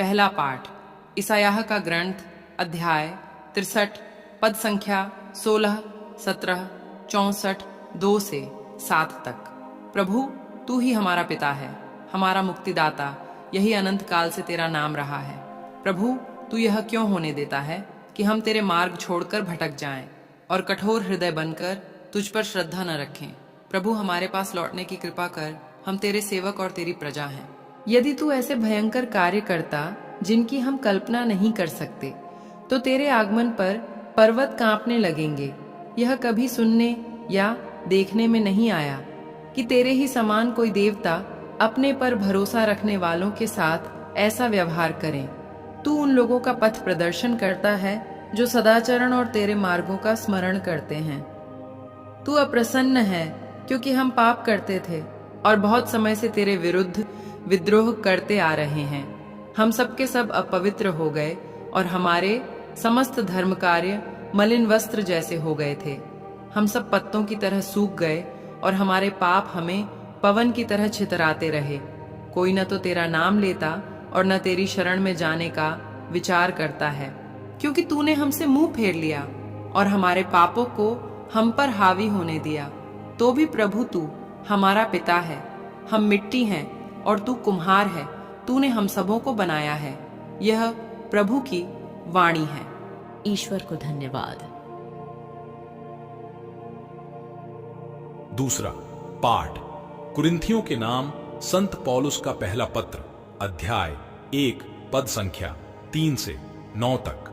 पहला पाठ ईसायाह का ग्रंथ अध्याय 63 पद संख्या 16, 17, 64, 2 से 7 तक। प्रभु, तू ही हमारा पिता है, हमारा मुक्तिदाता, यही अनंत काल से तेरा नाम रहा है। प्रभु, तू यह क्यों होने देता है कि हम तेरे मार्ग छोड़कर भटक जाएं और कठोर हृदय बनकर तुझ पर श्रद्धा न रखें। प्रभु, हमारे पास लौटने की कृपा कर, हम तेरे सेवक और तेरी प्रजा हैं। यदि तू ऐसे भयंकर कार्य करता जिनकी हम कल्पना नहीं कर सकते, तो तेरे आगमन पर पर्वत कांपने लगेंगे। यह कभी सुनने या देखने में नहीं आया कि तेरे ही समान कोई देवता अपने पर भरोसा रखने वालों के साथ ऐसा व्यवहार करें। तू उन लोगों का पथ प्रदर्शन करता है जो सदाचरण और तेरे मार्गों का स्मरण करते हैं। तू अप्रसन्न है क्योंकि हम पाप करते थे और बहुत समय से तेरे विरुद्ध विद्रोह करते आ रहे हैं। हम सब के सब अपवित्र हो गए और हमारे समस्त धर्म कार्य मलिन वस्त्र जैसे हो गए थे। हम सब पत्तों की तरह सूख गए और हमारे पाप हमें पवन की तरह छितराते रहे। कोई न तो तेरा नाम लेता और न तेरी शरण में जाने का विचार करता है, क्योंकि तूने हमसे मुंह फेर लिया और हमारे पापों को हम पर हावी होने दिया। तो भी प्रभु, तू हमारा पिता है, हम मिट्टी हैं और तू कुम्हार है। तूने हम सबों को बनाया है। यह प्रभु की वाणी है। ईश्वर को धन्यवाद। दूसरा पाठ कुरिन्थियों के नाम संत पौलुस का पहला पत्र अध्याय 1 पद संख्या 3 से 9 तक।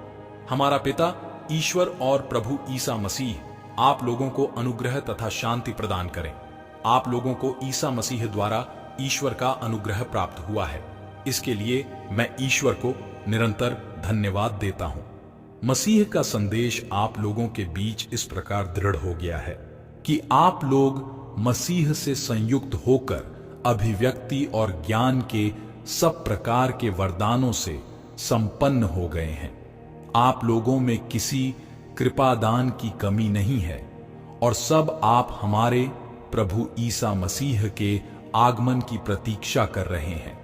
हमारा पिता ईश्वर और प्रभु ईसा मसीह आप लोगों को अनुग्रह तथा शांति प्रदान करें। आप लोगों को ईसा मसीह द्वारा ईश्वर का अनुग्रह प्राप्त हुआ है। इसके लिए मैं ईश्वर को निरंतर धन्यवाद देता हूं। मसीह का संदेश आप लोगों के बीच इस प्रकार दृढ़ हो गया है कि आप लोग मसीह से संयुक्त होकर अभिव्यक्ति और ज्ञान के सब प्रकार के वरदानों से संपन्न हो गए हैं। आप लोगों में किसी कृपादान की कमी नहीं है और सब आप हमारे प्रभु ईसा मसीह के आगमन की प्रतीक्षा कर रहे हैं।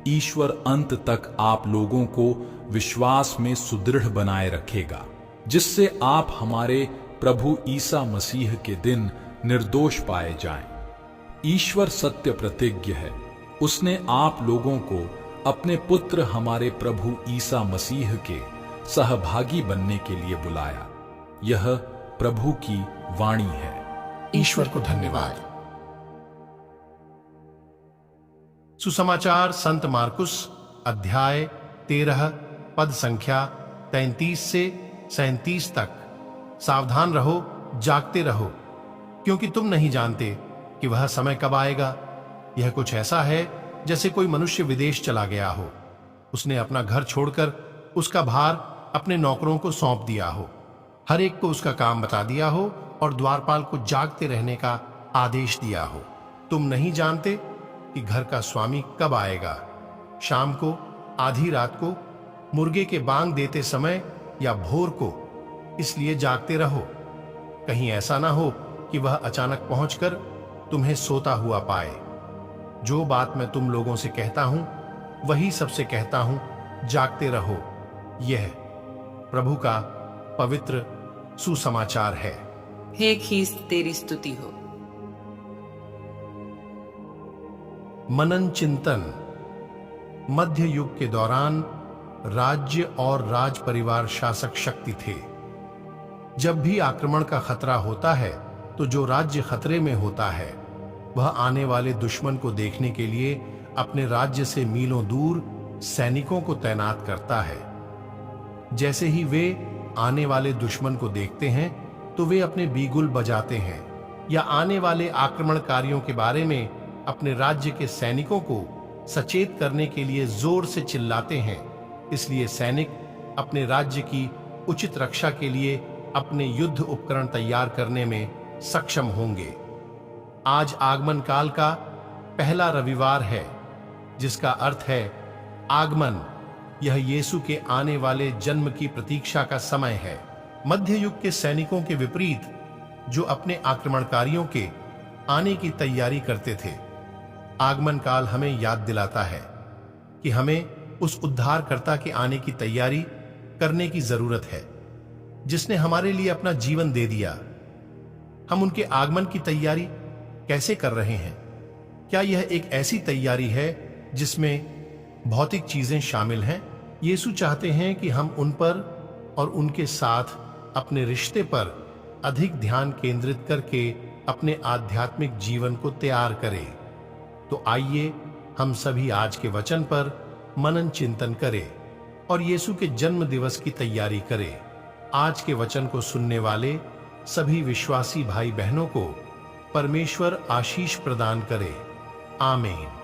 ईश्वर अंत तक आप लोगों को विश्वास में सुदृढ़ बनाए रखेगा, जिससे आप हमारे प्रभु ईसा मसीह के दिन निर्दोष पाए जाएं। ईश्वर सत्य प्रतिज्ञ है। उसने आप लोगों को अपने पुत्र हमारे प्रभु ईसा मसीह के सहभागी बनने के लिए बुलाया। यह प्रभु की वाणी है। ईश्वर को धन्यवाद। सुसमाचार संत मार्कुस अध्याय 13 पद संख्या 33 से 37 तक। सावधान रहो, जागते रहो, क्योंकि तुम नहीं जानते कि वह समय कब आएगा। यह कुछ ऐसा है जैसे कोई मनुष्य विदेश चला गया हो। उसने अपना घर छोड़कर उसका भार अपने नौकरों को सौंप दिया हो। हर एक को उसका काम बता दिया हो और द्वारपाल को जागते रहने का आदेश दिया हो। तुम नहीं जानते कि घर का स्वामी कब आएगा, शाम को, आधी रात को, मुर्गे के बांग देते समय या भोर को। इसलिए जागते रहो, कहीं ऐसा ना हो कि वह अचानक पहुंचकर तुम्हें सोता हुआ पाए। जो बात मैं तुम लोगों से कहता हूं वही सबसे कहता हूं, जागते रहो। यह प्रभु का पवित्र सुसमाचार है। हे ख्रीस्त, तेरी स्तुति हो। मनन चिंतन। मध्य युग के दौरान राज्य और राज परिवार शासक शक्ति थे। जब भी आक्रमण का खतरा होता है तो जो राज्य खतरे में होता है वह आने वाले दुश्मन को देखने के लिए अपने राज्य से मीलों दूर सैनिकों को तैनात करता है। जैसे ही वे आने वाले दुश्मन को देखते हैं तो वे अपने बीगुल बजाते हैं या आने वाले आक्रमणकारियों के बारे में अपने राज्य के सैनिकों को सचेत करने के लिए जोर से चिल्लाते हैं। इसलिए सैनिक अपने राज्य की उचित रक्षा के लिए अपने युद्ध उपकरण तैयार करने में सक्षम होंगे। आज आगमन काल का पहला रविवार है, जिसका अर्थ है आगमन। यह यीशु के आने वाले जन्म की प्रतीक्षा का समय है। मध्य युग के सैनिकों के विपरीत, जो अपने आक्रमणकारियों के आने की तैयारी करते थे, आगमन काल हमें याद दिलाता है कि हमें उस उद्धारकर्ता के आने की तैयारी करने की जरूरत है जिसने हमारे लिए अपना जीवन दे दिया। हम उनके आगमन की तैयारी कैसे कर रहे हैं? क्या यह एक ऐसी तैयारी है जिसमें भौतिक चीजें शामिल हैं? यीशु चाहते हैं कि हम उन पर और उनके साथ अपने रिश्ते पर अधिक ध्यान केंद्रित करके अपने आध्यात्मिक जीवन को तैयार करें। तो आइए हम सभी आज के वचन पर मनन चिंतन करें और यीशु के जन्म दिवस की तैयारी करें। आज के वचन को सुनने वाले सभी विश्वासी भाई बहनों को परमेश्वर आशीष प्रदान करे। आमीन।